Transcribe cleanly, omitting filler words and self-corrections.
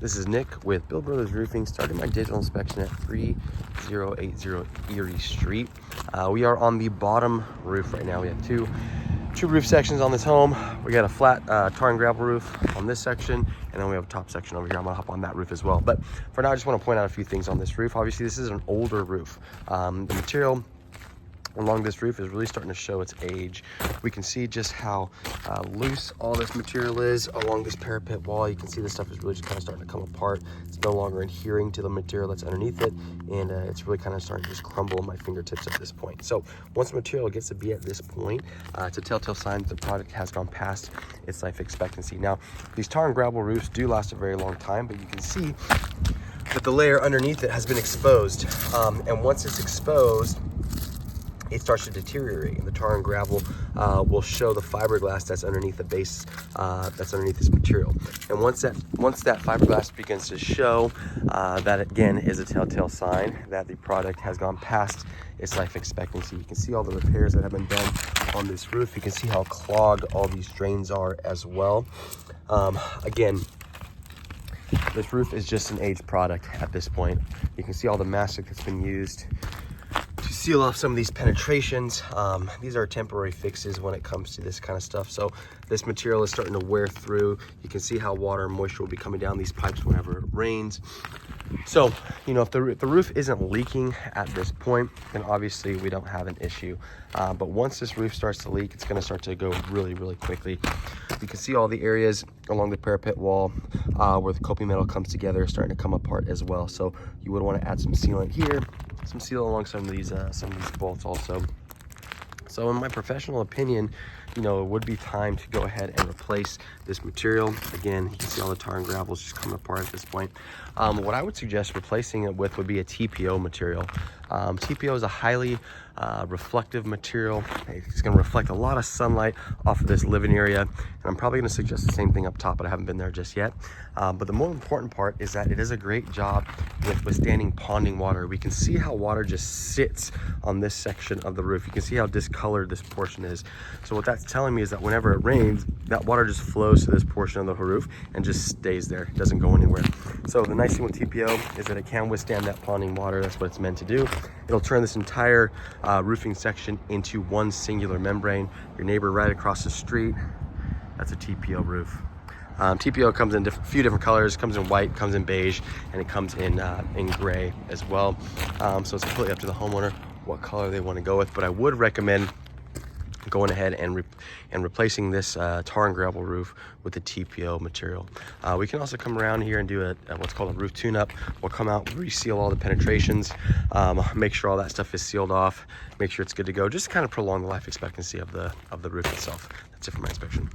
This is Nick with Bill Brothers Roofing, starting my digital inspection at 3080 Erie Street. We are on the bottom roof right now. We have two roof sections on this home. We got a flat tar and gravel roof on this section, and then we have a top section over here. I'm gonna hop on that roof as well. But for now, I just want to point out a few things on this roof. Obviously, this is an older roof. The material along this roof is really starting to show its age. We can see just how loose all this material is along this parapet wall. You can see this stuff is really just kind of starting to come apart. It's no longer adhering to the material that's underneath it, and it's really kind of starting to just crumble on my fingertips at this point. So once the material gets to be at this point, it's a telltale sign that the product has gone past its life expectancy. Now, these tar and gravel roofs do last a very long time, but you can see that the layer underneath it has been exposed, and once it's exposed, it starts to deteriorate, and the tar and gravel will show the fiberglass that's underneath the base, that's underneath this material. And once that fiberglass begins to show, that again is a telltale sign that the product has gone past its life expectancy. You can see all the repairs that have been done on this roof. You can see how clogged all these drains are as well. Again, this roof is just an aged product at this point. You can see all the mastic that's been used to seal off some of these penetrations. These are temporary fixes when it comes to this kind of stuff. So this material is starting to wear through. You can see how water and moisture will be coming down these pipes whenever it rains. So, you know, if the roof isn't leaking at this point, then obviously we don't have an issue. But once this roof starts to leak, it's going to start to go really, really quickly. You can see all the areas along the parapet wall where the coping metal comes together starting to come apart as well. So you would want to add some sealant here, some sealant along some of these bolts also. So in my professional opinion, you know, it would be time to go ahead and replace this material. Again, you can see all the tar and gravel is just coming apart at this point. What I would suggest replacing it with would be a TPO material. TPO is a highly reflective material. It's going to reflect a lot of sunlight off of this living area, and I'm probably going to suggest the same thing up top, but I haven't been there just yet. But the more important part is that it does a great job with withstanding ponding water. We can see how water just sits on this section of the roof. You can see how discolored this portion is. So what that's telling me is that whenever it rains, that water just flows to this portion of the roof and just stays there. It doesn't go anywhere. So the nice thing with TPO is that it can withstand that ponding water. That's what it's meant to do. It'll turn this entire roofing section into one singular membrane. Your neighbor right across the street, that's a TPO roof. TPO comes in a few different colors. It comes in white, comes in beige, and it comes in gray as well. So it's completely up to the homeowner what color they want to go with, but I would recommend going ahead and replacing this tar and gravel roof with the TPO material. We can also come around here and do what's called a roof tune-up. We'll come out, reseal all the penetrations, make sure all that stuff is sealed off, make sure it's good to go, just kind of prolong the life expectancy of the roof itself. That's it for my inspection.